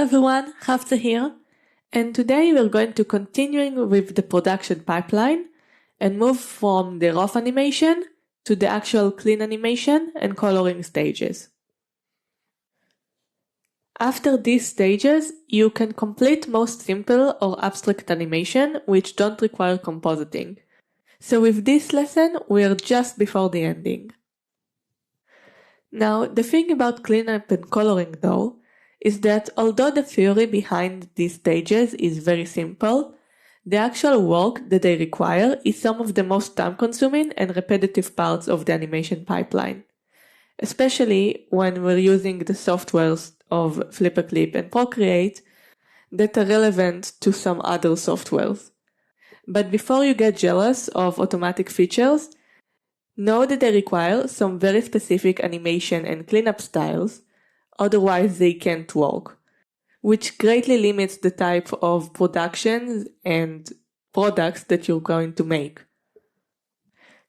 Hello everyone, Hafsa here, and today we're going to continue with the production pipeline and move from the rough animation to the actual clean animation and coloring stages. After these stages, you can complete most simple or abstract animation which don't require compositing. So with this lesson, we are just before the ending. Now, the thing about cleanup and coloring though, is that although the theory behind these stages is very simple, the actual work that they require is some of the most time-consuming and repetitive parts of the animation pipeline, especially when we're using the softwares of FlipaClip and Procreate that are relevant to some other softwares. But before you get jealous of automatic features, know that they require some very specific animation and cleanup styles, otherwise they can't work, which greatly limits the type of productions and products that you're going to make.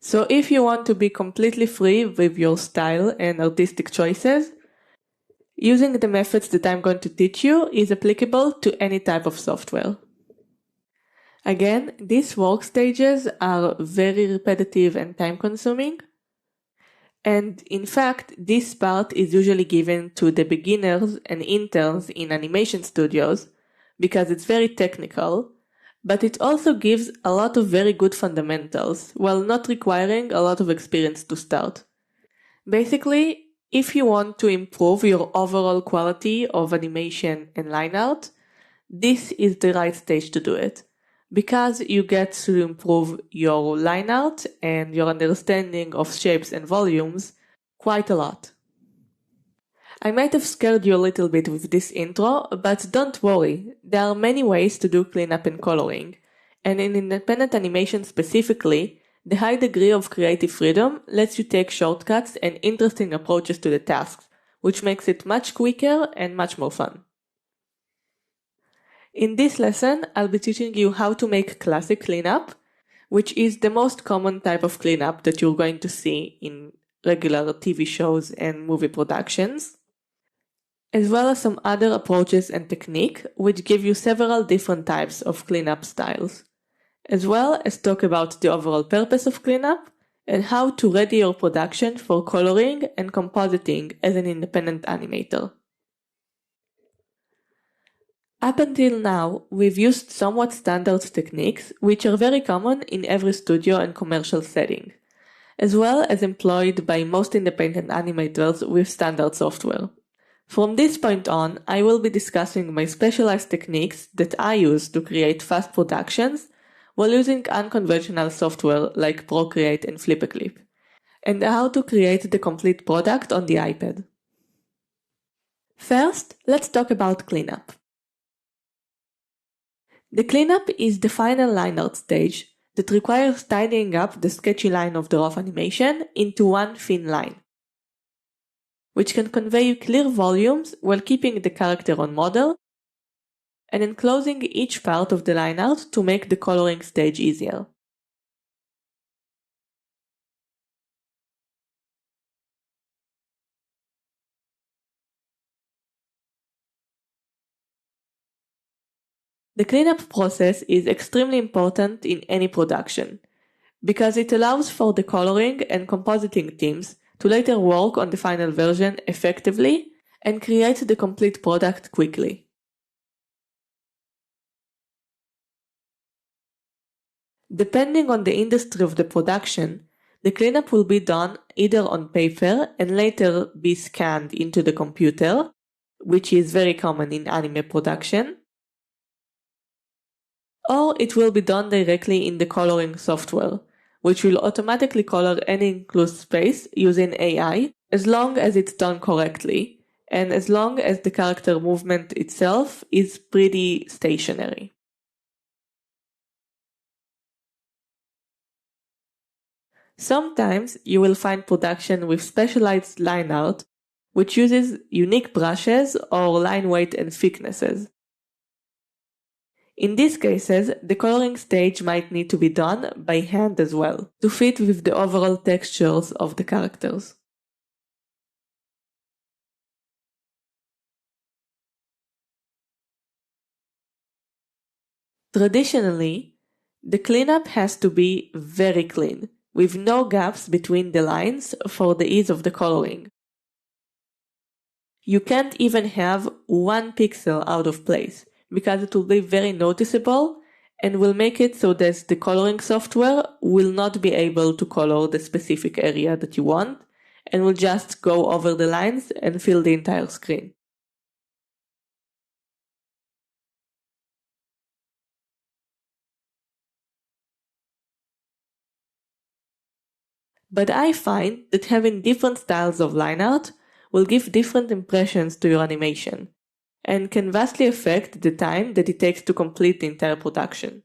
So if you want to be completely free with your style and artistic choices, using the methods that I'm going to teach you is applicable to any type of software. Again, these work stages are very repetitive and time-consuming, and in fact, this part is usually given to the beginners and interns in animation studios because it's very technical, but it also gives a lot of very good fundamentals while not requiring a lot of experience to start. Basically, if you want to improve your overall quality of animation and line art, this is the right stage to do it, because you get to improve your line art and your understanding of shapes and volumes quite a lot. I might have scared you a little bit with this intro, but don't worry, there are many ways to do cleanup and coloring, and in independent animation specifically, the high degree of creative freedom lets you take shortcuts and interesting approaches to the tasks, which makes it much quicker and much more fun. In this lesson, I'll be teaching you how to make classic cleanup, which is the most common type of cleanup that you're going to see in regular TV shows and movie productions, as well as some other approaches and technique which give you several different types of cleanup styles, as well as talk about the overall purpose of cleanup and how to ready your production for coloring and compositing as an independent animator. Up until now, we've used somewhat standard techniques which are very common in every studio and commercial setting, as well as employed by most independent animators with standard software. From this point on, I will be discussing my specialized techniques that I use to create fast productions while using unconventional software like Procreate and FlipaClip, and how to create the complete product on the iPad. First, let's talk about cleanup. The cleanup is the final line art stage that requires tidying up the sketchy line of the rough animation into one thin line, which can convey clear volumes while keeping the character on model and enclosing each part of the line art to make the coloring stage easier. The cleanup process is extremely important in any production, because it allows for the coloring and compositing teams to later work on the final version effectively and create the complete product quickly. Depending on the industry of the production, the cleanup will be done either on paper and later be scanned into the computer, which is very common in anime production, or it will be done directly in the coloring software, which will automatically color any enclosed space using AI as long as it's done correctly, and as long as the character movement itself is pretty stationary. Sometimes you will find production with specialized line art, which uses unique brushes or line weight and thicknesses. In these cases, the coloring stage might need to be done by hand as well, to fit with the overall textures of the characters. Traditionally, the cleanup has to be very clean, with no gaps between the lines for the ease of the coloring. You can't even have 1 pixel out of place, because it will be very noticeable and will make it so that the coloring software will not be able to color the specific area that you want, and will just go over the lines and fill the entire screen. But I find that having different styles of line art will give different impressions to your animation, and can vastly affect the time that it takes to complete the entire production.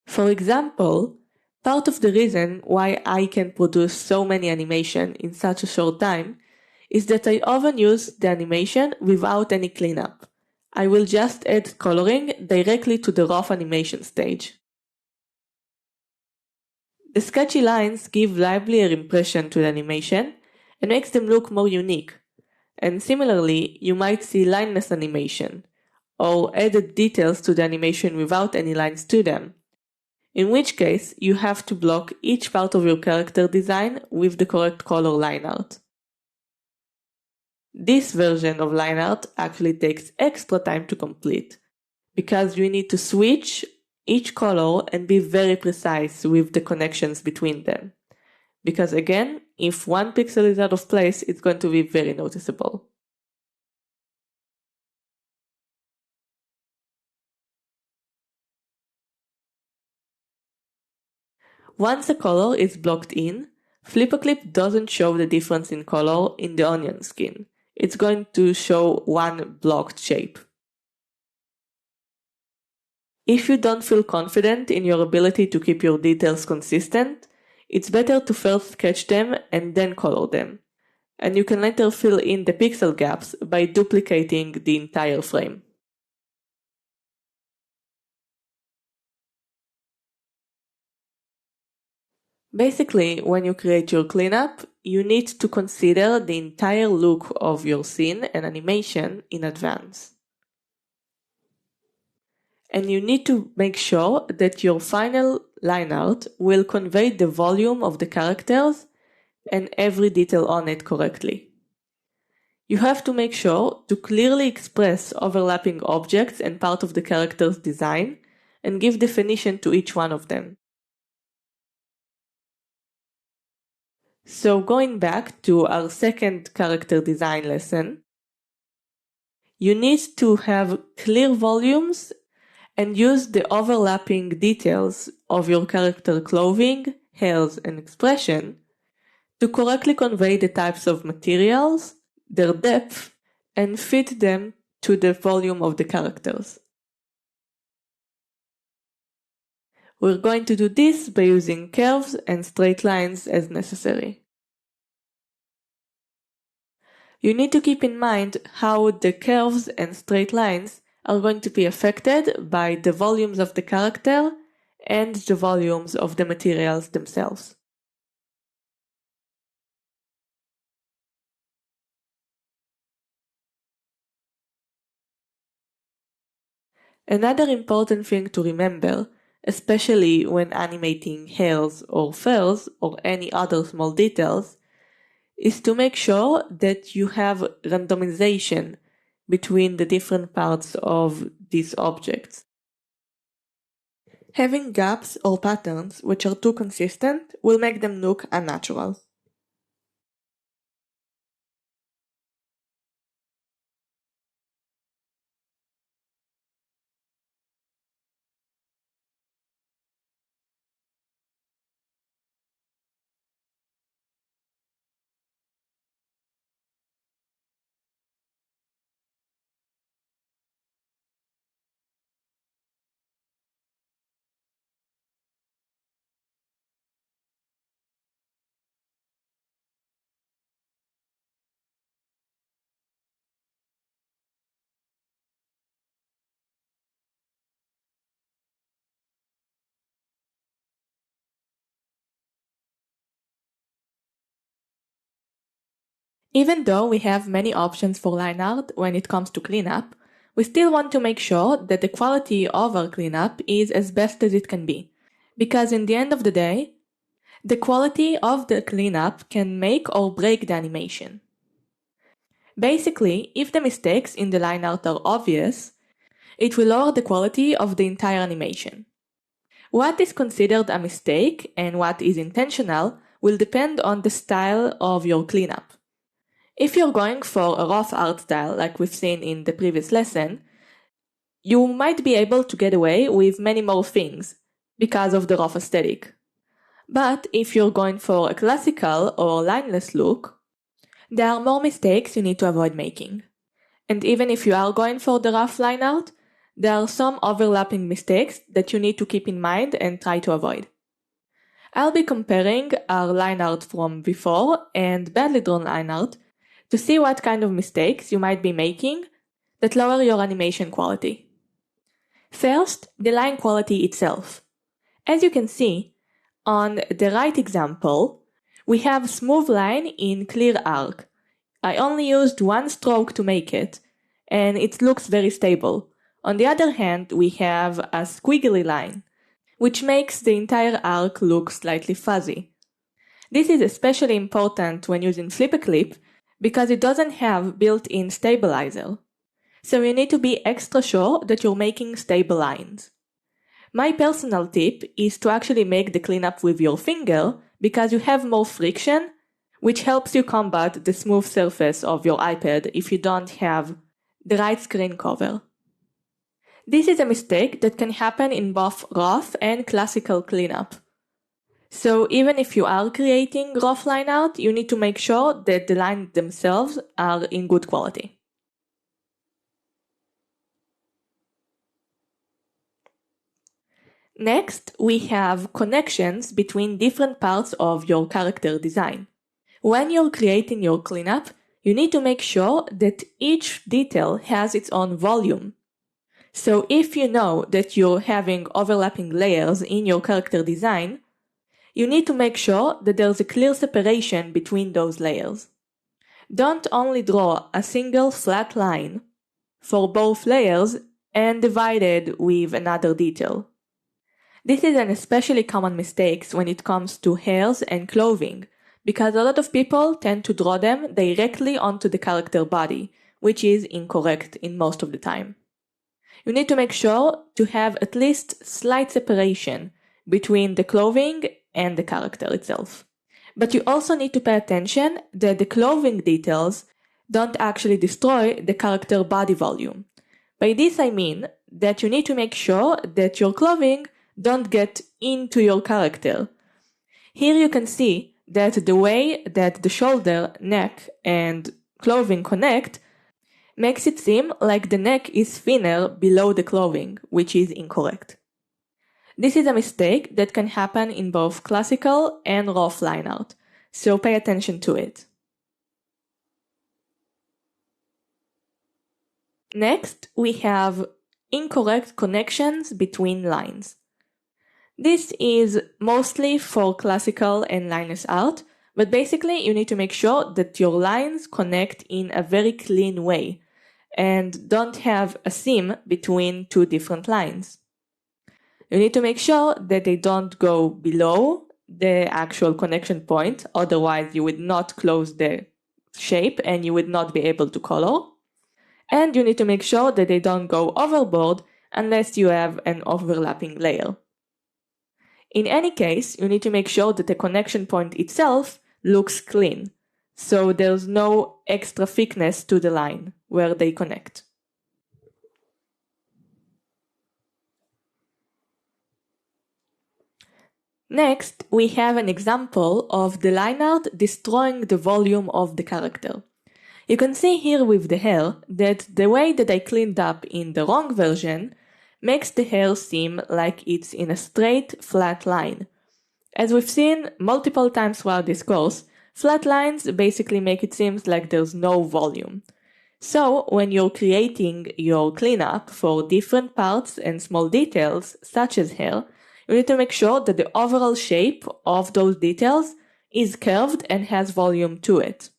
For example, part of the reason why I can produce so many animation in such a short time is that I often use the animation without any cleanup. I will just add coloring directly to the rough animation stage. The sketchy lines give livelier impression to the animation and makes them look more unique. And similarly, you might see lineless animation, or added details to the animation without any lines to them, in which case you have to block each part of your character design with the correct color line art. This version of line art actually takes extra time to complete, because you need to switch each color and be very precise with the connections between them. Because again, if 1 pixel is out of place, it's going to be very noticeable. Once a color is blocked in, FlipaClip doesn't show the difference in color in the onion skin. It's going to show one blocked shape. If you don't feel confident in your ability to keep your details consistent, it's better to first sketch them and then color them. And you can later fill in the pixel gaps by duplicating the entire frame. Basically, when you create your cleanup, you need to consider the entire look of your scene and animation in advance. And you need to make sure that your final line art will convey the volume of the characters and every detail on it correctly. You have to make sure to clearly express overlapping objects and part of the character's design and give definition to each one of them. So going back to our second character design lesson, you need to have clear volumes and use the overlapping details of your character clothing, hairs, and expression to correctly convey the types of materials, their depth, and fit them to the volume of the characters. We're going to do this by using curves and straight lines as necessary. You need to keep in mind how the curves and straight lines are going to be affected by the volumes of the character and the volumes of the materials themselves. Another important thing to remember, especially when animating hairs or furs or any other small details, is to make sure that you have randomization between the different parts of these objects. Having gaps or patterns which are too consistent will make them look unnatural. Even though we have many options for line art when it comes to cleanup, we still want to make sure that the quality of our cleanup is as best as it can be. Because in the end of the day, the quality of the cleanup can make or break the animation. Basically, if the mistakes in the line art are obvious, it will lower the quality of the entire animation. What is considered a mistake and what is intentional will depend on the style of your cleanup. If you're going for a rough art style like we've seen in the previous lesson, you might be able to get away with many more things because of the rough aesthetic. But if you're going for a classical or lineless look, there are more mistakes you need to avoid making. And even if you are going for the rough line art, there are some overlapping mistakes that you need to keep in mind and try to avoid. I'll be comparing our line art from before and badly drawn line art to see what kind of mistakes you might be making that lower your animation quality. First, the line quality itself. As you can see, on the right example, we have a smooth line in clear arc. I only used one stroke to make it, and it looks very stable. On the other hand, we have a squiggly line, which makes the entire arc look slightly fuzzy. This is especially important when using FlipaClip because it doesn't have built-in stabilizer. So you need to be extra sure that you're making stable lines. My personal tip is to actually make the cleanup with your finger because you have more friction, which helps you combat the smooth surface of your iPad if you don't have the right screen cover. This is a mistake that can happen in both rough and classical cleanup. So even if you are creating rough line art, you need to make sure that the lines themselves are in good quality. Next, we have connections between different parts of your character design. When you're creating your cleanup, you need to make sure that each detail has its own volume. So if you know that you're having overlapping layers in your character design, you need to make sure that there's a clear separation between those layers. Don't only draw a single flat line for both layers and divide it with another detail. This is an especially common mistake when it comes to hairs and clothing, because a lot of people tend to draw them directly onto the character body, which is incorrect in most of the time. You need to make sure to have at least slight separation between the clothing and the character itself. But you also need to pay attention that the clothing details don't actually destroy the character body volume. By this I mean that you need to make sure that your clothing don't get into your character. Here you can see that the way that the shoulder, neck, and clothing connect makes it seem like the neck is thinner below the clothing, which is incorrect. This is a mistake that can happen in both classical and rough line art, so pay attention to it. Next, we have incorrect connections between lines. This is mostly for classical and lineless art, but basically you need to make sure that your lines connect in a very clean way and don't have a seam between two different lines. You need to make sure that they don't go below the actual connection point, otherwise you would not close the shape and you would not be able to color. And you need to make sure that they don't go overboard unless you have an overlapping layer. In any case, you need to make sure that the connection point itself looks clean, so there's no extra thickness to the line where they connect. Next, we have an example of the line art destroying the volume of the character. You can see here with the hair that the way that I cleaned up in the wrong version makes the hair seem like it's in a straight, flat line. As we've seen multiple times throughout this course, flat lines basically make it seem like there's no volume. So, when you're creating your cleanup for different parts and small details, such as hair, you need to make sure that the overall shape of those details is curved and has volume to it.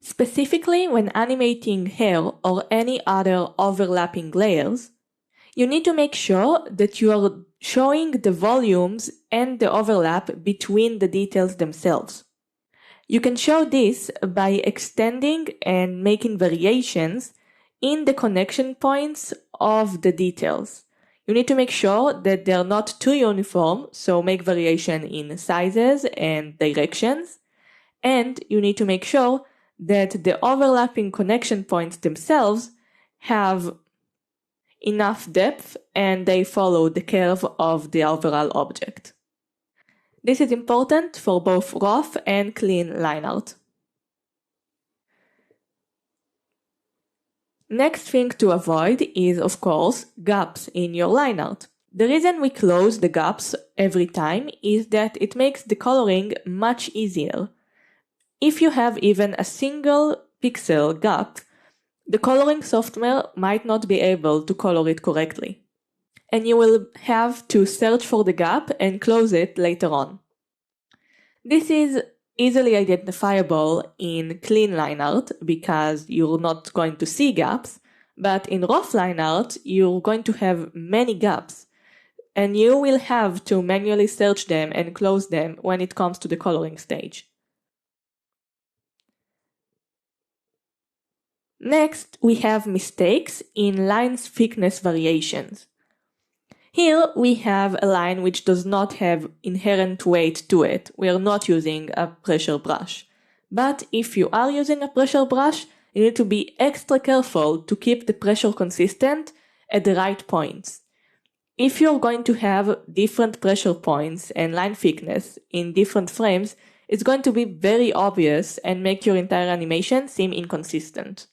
Specifically, when animating hair or any other overlapping layers, you need to make sure that you are showing the volumes and the overlap between the details themselves. You can show this by extending and making variations in the connection points of the details. You need to make sure that they are not too uniform, so make variation in sizes and directions. And you need to make sure that the overlapping connection points themselves have enough depth and they follow the curve of the overall object. This is important for both rough and clean line art. Next thing to avoid is, of course, gaps in your line art. The reason we close the gaps every time is that it makes the coloring much easier. If you have even a single pixel gap, the coloring software might not be able to color it correctly, and you will have to search for the gap and close it later on. This is easily identifiable in clean line art because you're not going to see gaps, but in rough line art you're going to have many gaps, and you will have to manually search them and close them when it comes to the coloring stage. Next, we have mistakes in line thickness variations. Here we have a line which does not have inherent weight to it. We are not using a pressure brush. But if you are using a pressure brush, you need to be extra careful to keep the pressure consistent at the right points. If you're going to have different pressure points and line thickness in different frames, it's going to be very obvious and make your entire animation seem inconsistent.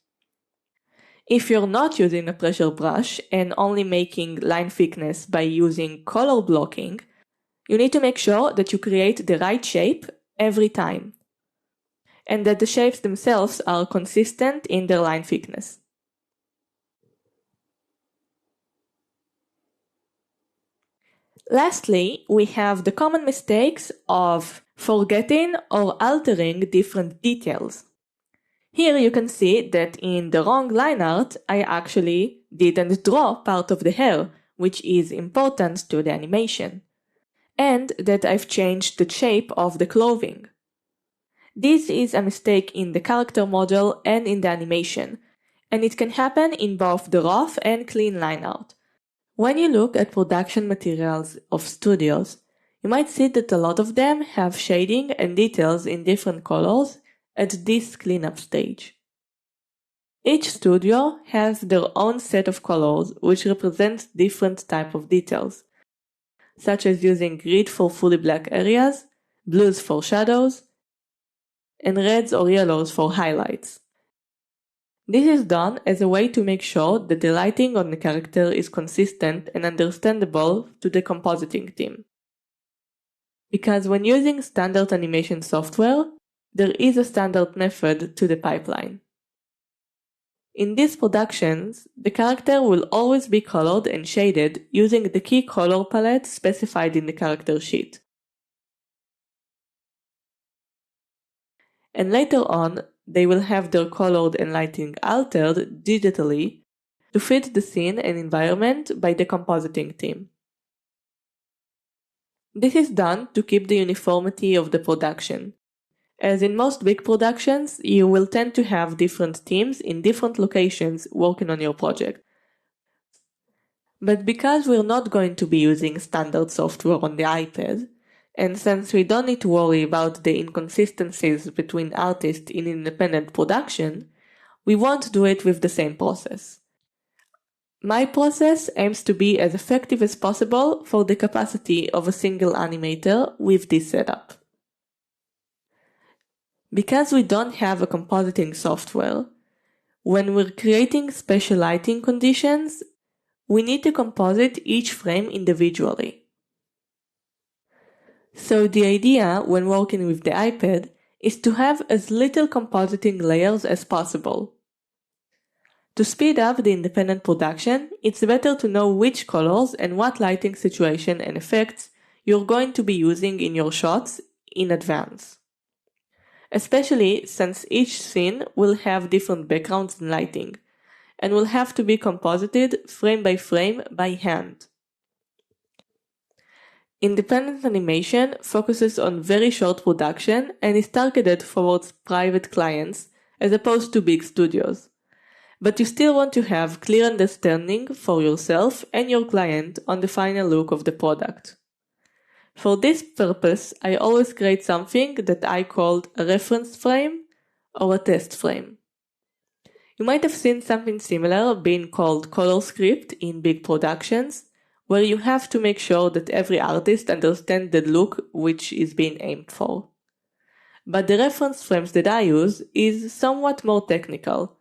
If you're not using a pressure brush and only making line thickness by using color blocking, you need to make sure that you create the right shape every time, and that the shapes themselves are consistent in their line thickness. Lastly, we have the common mistakes of forgetting or altering different details. Here you can see that in the wrong line art, I actually didn't draw part of the hair, which is important to the animation, and that I've changed the shape of the clothing. This is a mistake in the character model and in the animation, and it can happen in both the rough and clean line art. When you look at production materials of studios, you might see that a lot of them have shading and details in different colors at this cleanup stage. Each studio has their own set of colors which represent different types of details, such as using grid for fully black areas, blues for shadows, and reds or yellows for highlights. This is done as a way to make sure that the lighting on the character is consistent and understandable to the compositing team. Because when using standard animation software, there is a standard method to the pipeline. In these productions, the character will always be colored and shaded using the key color palette specified in the character sheet. And later on, they will have their colored and lighting altered digitally to fit the scene and environment by the compositing team. This is done to keep the uniformity of the production. As in most big productions, you will tend to have different teams in different locations working on your project. But because we're not going to be using standard software on the iPad, and since we don't need to worry about the inconsistencies between artists in independent production, we won't do it with the same process. My process aims to be as effective as possible for the capacity of a single animator with this setup. Because we don't have a compositing software, when we're creating special lighting conditions, we need to composite each frame individually. So the idea when working with the iPad is to have as little compositing layers as possible. To speed up the independent production, it's better to know which colors and what lighting situation and effects you're going to be using in your shots in advance. especially since each scene will have different backgrounds and lighting, and will have to be composited frame by frame by hand. Independent animation focuses on very short production and is targeted towards private clients as opposed to big studios. But you still want to have clear understanding for yourself and your client on the final look of the product. For this purpose, I always create something that I called a reference frame or a test frame. You might have seen something similar being called color script in big productions, where you have to make sure that every artist understands the look which is being aimed for. But the reference frames that I use is somewhat more technical,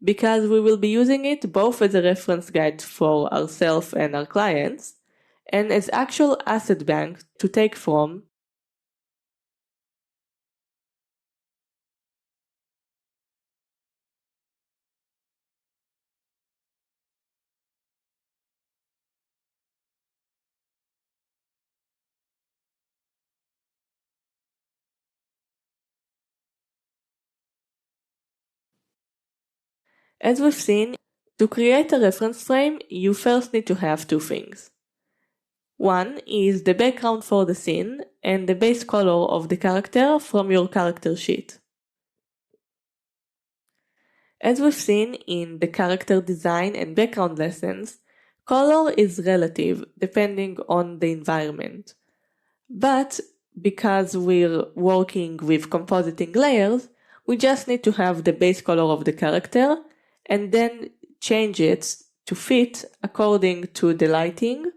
because we will be using it both as a reference guide for ourselves and our clients, and as actual asset bank to take from As we've seen, to create a reference frame, you first need to have two things. One is the background for the scene and the base color of the character from your character sheet. As we've seen in the character design and background lessons, color is relative depending on the environment. But because we're working with compositing layers, we just need to have the base color of the character and then change it to fit according to the lighting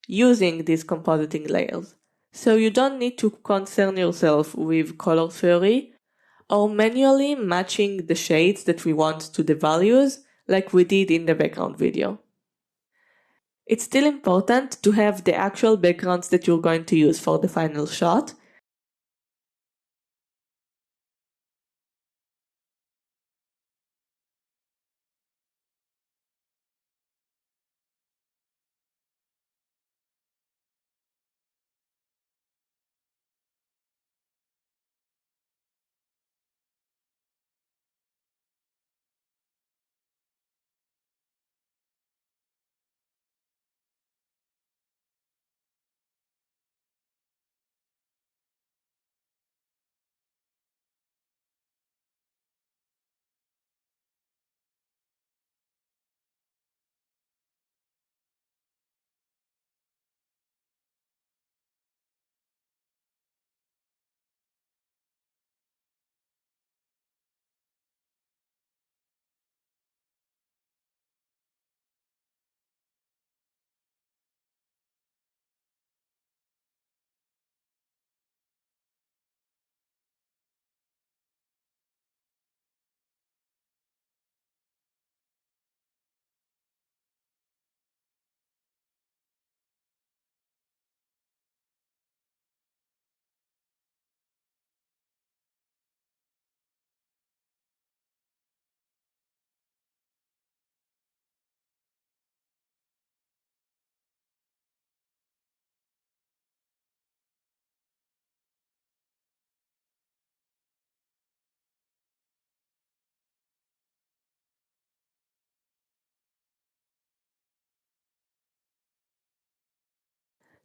using these compositing layers. So you don't need to concern yourself with color theory or manually matching the shades that we want to the values like we did in the background video. It's still important to have the actual backgrounds that you're going to use for the final shot.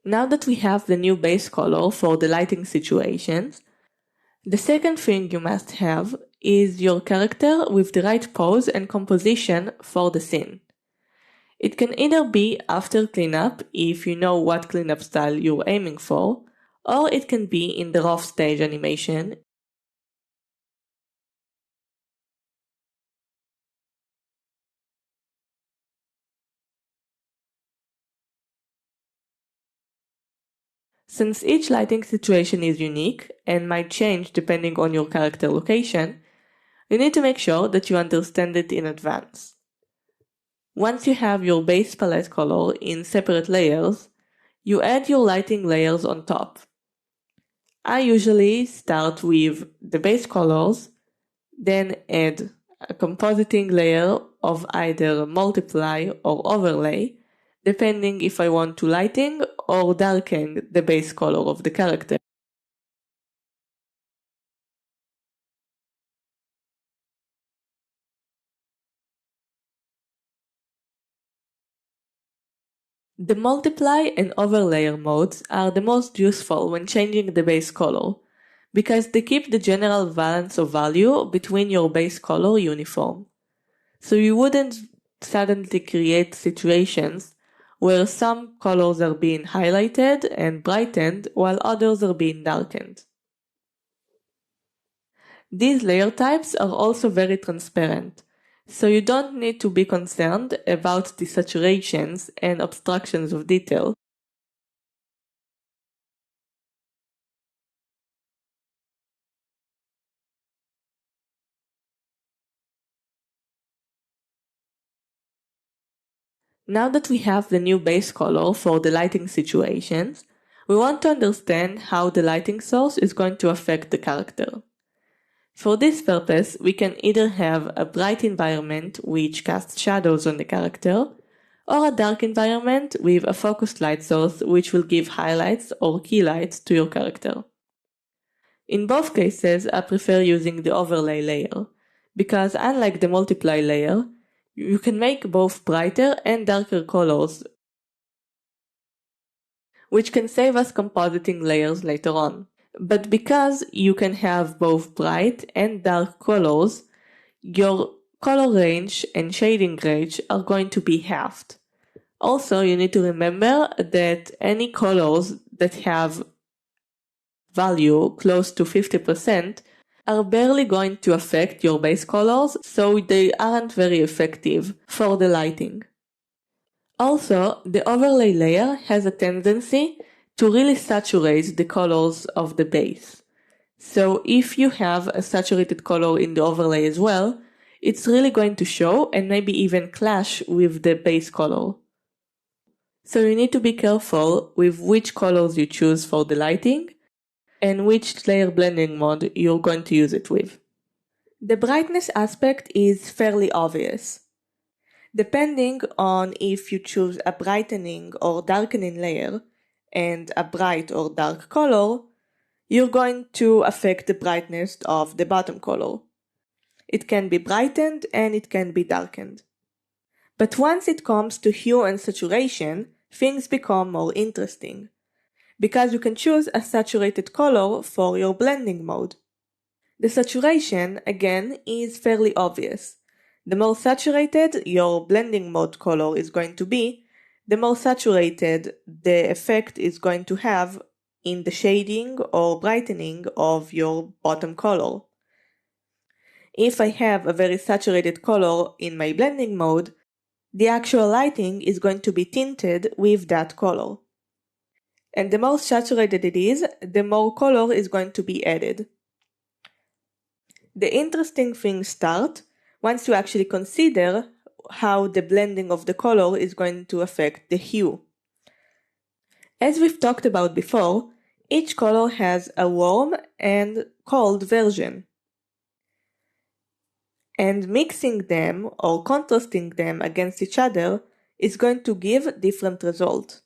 Now that we have the new base color for the lighting situations, the second thing you must have is your character with the right pose and composition for the scene. It can either be after cleanup if you know what cleanup style you're aiming for, or it can be in the rough stage animation. Since each lighting situation is unique and might change depending on your character location, you need to make sure that you understand it in advance. Once you have your base palette color in separate layers, you add your lighting layers on top. I usually start with the base colors, then add a compositing layer of either multiply or overlay, depending if I want to lighten or darken the base color of the character. The multiply and overlayer modes are the most useful when changing the base color, because they keep the general balance of value between your base color uniform. So you wouldn't suddenly create situations where some colors are being highlighted and brightened while others are being darkened. These layer types are also very transparent, so you don't need to be concerned about desaturations and obstructions of detail. Now that we have the new base color for the lighting situations, we want to understand how the lighting source is going to affect the character. For this purpose, we can either have a bright environment which casts shadows on the character, or a dark environment with a focused light source which will give highlights or key lights to your character. In both cases, I prefer using the overlay layer, because unlike the multiply layer, you can make both brighter and darker colors, which can save us compositing layers later on. But because you can have both bright and dark colors, your color range and shading range are going to be halved. Also, you need to remember that any colors that have value close to 50% are barely going to affect your base colors, so they aren't very effective for the lighting. Also, the overlay layer has a tendency to really saturate the colors of the base. So if you have a saturated color in the overlay as well, it's really going to show and maybe even clash with the base color. So you need to be careful with which colors you choose for the lighting and which layer blending mode you're going to use it with. The brightness aspect is fairly obvious. Depending on if you choose a brightening or darkening layer and a bright or dark color, you're going to affect the brightness of the bottom color. It can be brightened and it can be darkened. But once it comes to hue and saturation, things become more interesting, because you can choose a saturated color for your blending mode. The saturation, again, is fairly obvious. The more saturated your blending mode color is going to be, the more saturated the effect is going to have in the shading or brightening of your bottom color. If I have a very saturated color in my blending mode, the actual lighting is going to be tinted with that color. And the more saturated it is, the more color is going to be added. The interesting things start once you actually consider how the blending of the color is going to affect the hue. As we've talked about before, each color has a warm and cold version. And mixing them or contrasting them against each other is going to give different results.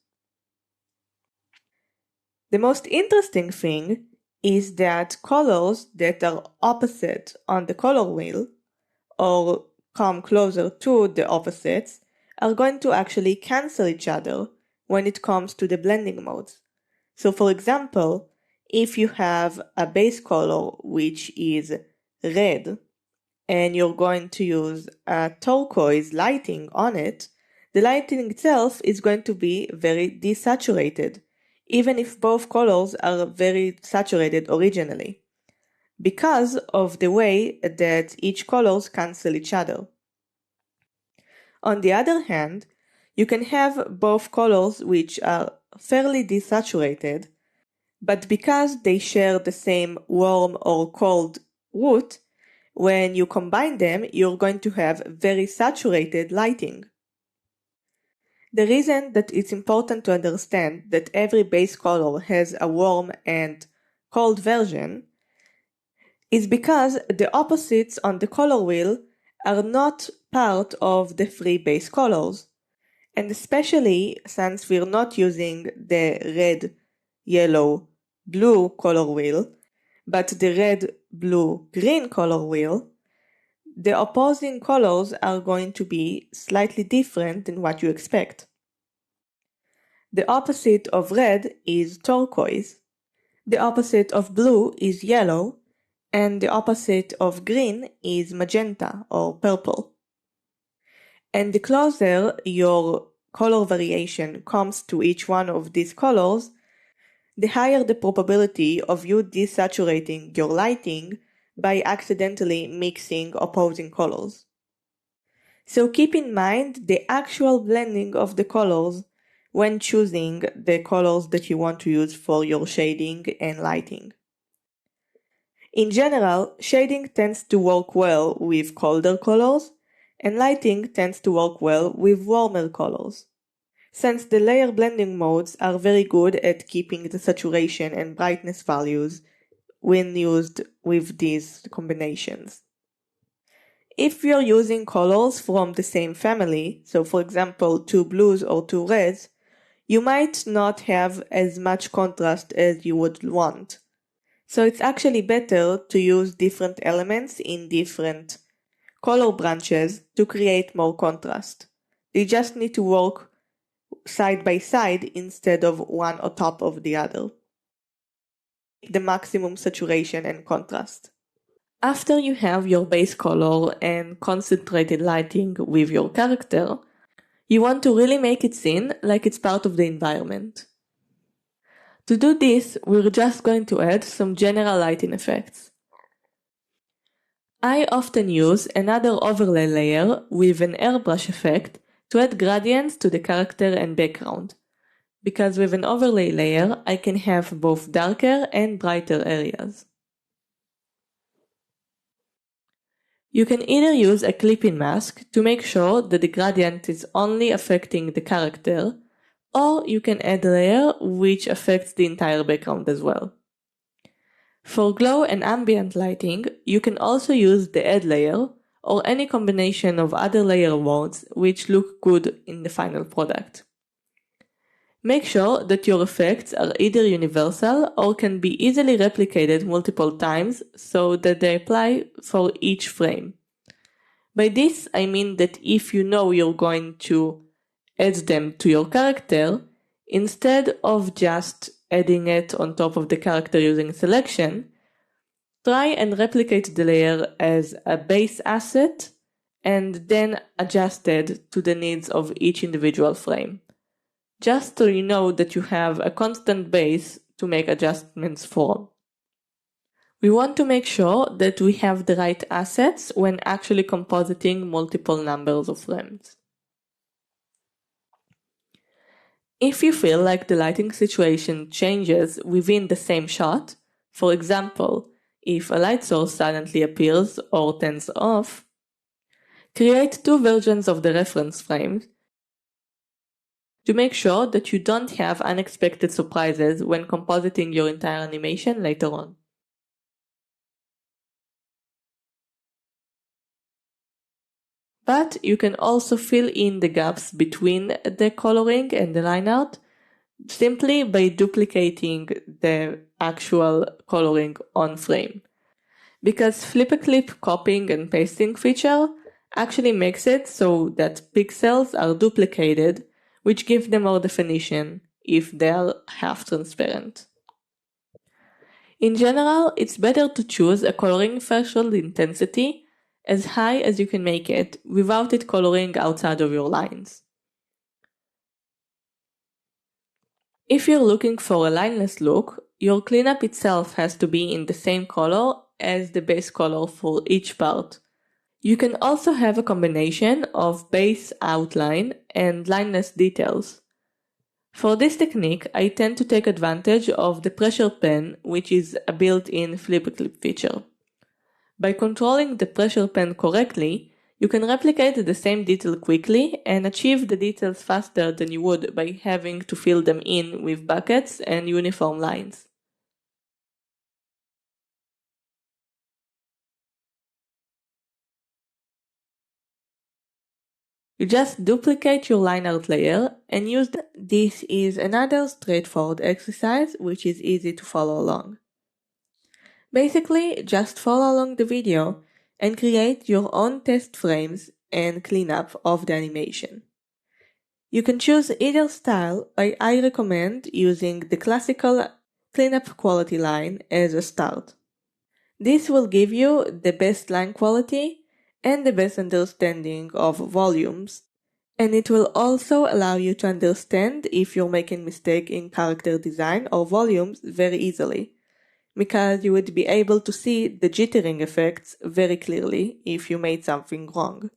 The most interesting thing is that colors that are opposite on the color wheel or come closer to the opposites are going to actually cancel each other when it comes to the blending modes. So for example, if you have a base color which is red and you're going to use a turquoise lighting on it, the lighting itself is going to be very desaturated, even if both colors are very saturated originally, because of the way that each colors cancel each other. On the other hand, you can have both colors which are fairly desaturated, but because they share the same warm or cold root, when you combine them, you're going to have very saturated lighting. The reason that it's important to understand that every base color has a warm and cold version is because the opposites on the color wheel are not part of the three base colors. And especially since we're not using the red, yellow, blue color wheel, but the red, blue, green color wheel, the opposing colors are going to be slightly different than what you expect. The opposite of red is turquoise. The opposite of blue is yellow, and the opposite of green is magenta or purple. And the closer your color variation comes to each one of these colors, the higher the probability of you desaturating your lighting by accidentally mixing opposing colors. So keep in mind the actual blending of the colors when choosing the colors that you want to use for your shading and lighting. In general, shading tends to work well with colder colors, and lighting tends to work well with warmer colors. Since the layer blending modes are very good at keeping the saturation and brightness values when used with these combinations. If you're using colors from the same family, so for example 2 blues or 2 reds, you might not have as much contrast as you would want. So it's actually better to use different elements in different color branches to create more contrast. They just need to work side by side instead of one on top of the other. The maximum saturation and contrast. After you have your base color and concentrated lighting with your character, you want to really make it seem like it's part of the environment. To do this, we're just going to add some general lighting effects. I often use another overlay layer with an airbrush effect to add gradients to the character and background, because with an overlay layer I can have both darker and brighter areas. You can either use a clipping mask to make sure that the gradient is only affecting the character, or you can add a layer which affects the entire background as well. For glow and ambient lighting, you can also use the add layer or any combination of other layer modes which look good in the final product. Make sure that your effects are either universal or can be easily replicated multiple times so that they apply for each frame. By this I mean that if you know you're going to add them to your character, instead of just adding it on top of the character using selection, try and replicate the layer as a base asset and then adjust it to the needs of each individual frame, just so you know that you have a constant base to make adjustments for. We want to make sure that we have the right assets when actually compositing multiple numbers of frames. If you feel like the lighting situation changes within the same shot, for example, if a light source suddenly appears or turns off, create 2 versions of the reference frame to make sure that you don't have unexpected surprises when compositing your entire animation later on. But you can also fill in the gaps between the coloring and the line art simply by duplicating the actual coloring on frame. Because flip-a-clip copying and pasting feature actually makes it so that pixels are duplicated, which give them more definition if they are half transparent. In general, it's better to choose a coloring threshold intensity as high as you can make it without it coloring outside of your lines. If you're looking for a lineless look, your cleanup itself has to be in the same color as the base color for each part. You can also have a combination of base outline and lineless details. For this technique, I tend to take advantage of the pressure pen, which is a built-in flip-a-clip feature. By controlling the pressure pen correctly, you can replicate the same detail quickly and achieve the details faster than you would by having to fill them in with buckets and uniform lines. You just duplicate your line art layer and use this is another straightforward exercise which is easy to follow along. Basically, just follow along the video and create your own test frames and cleanup of the animation. You can choose either style, but I recommend using the classical cleanup quality line as a start. This will give you the best line quality and the best understanding of volumes, and it will also allow you to understand if you're making mistake in character design or volumes very easily, because you would be able to see the jittering effects very clearly if you made something wrong.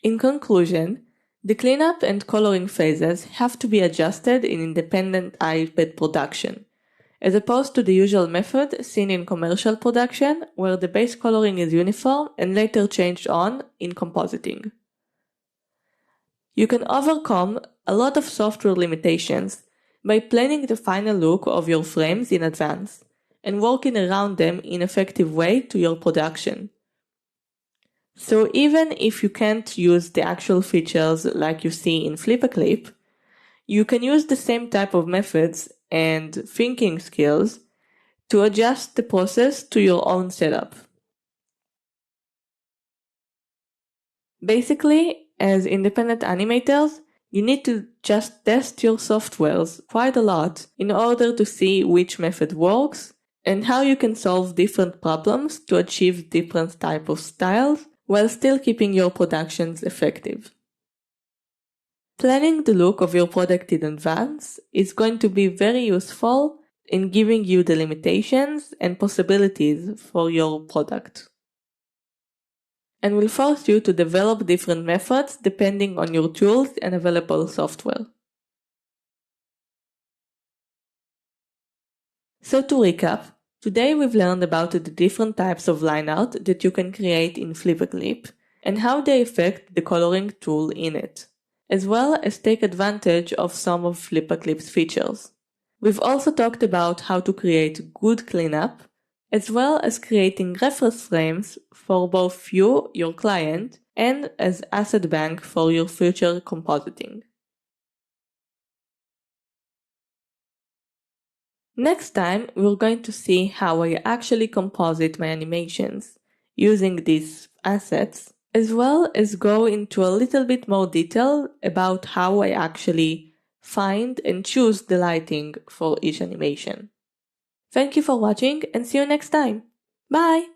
In conclusion, the cleanup and coloring phases have to be adjusted in independent iPad production, as opposed to the usual method seen in commercial production where the base coloring is uniform and later changed on in compositing. You can overcome a lot of software limitations by planning the final look of your frames in advance and working around them in an effective way to your production. So even if you can't use the actual features like you see in FlipaClip, you can use the same type of methods and thinking skills to adjust the process to your own setup. Basically, as independent animators, you need to just test your softwares quite a lot in order to see which method works and how you can solve different problems to achieve different types of styles while still keeping your productions effective. Planning the look of your product in advance is going to be very useful in giving you the limitations and possibilities for your product, and will force you to develop different methods depending on your tools and available software. So to recap, today we've learned about the different types of line art that you can create in FlipaClip and how they affect the coloring tool in it, as well as take advantage of some of FlipaClip's features. We've also talked about how to create good cleanup, as well as creating reference frames for both you, your client, and as asset bank for your future compositing. Next time, we're going to see how I actually composite my animations using these assets, as well as go into a little bit more detail about how I actually find and choose the lighting for each animation. Thank you for watching and see you next time. Bye!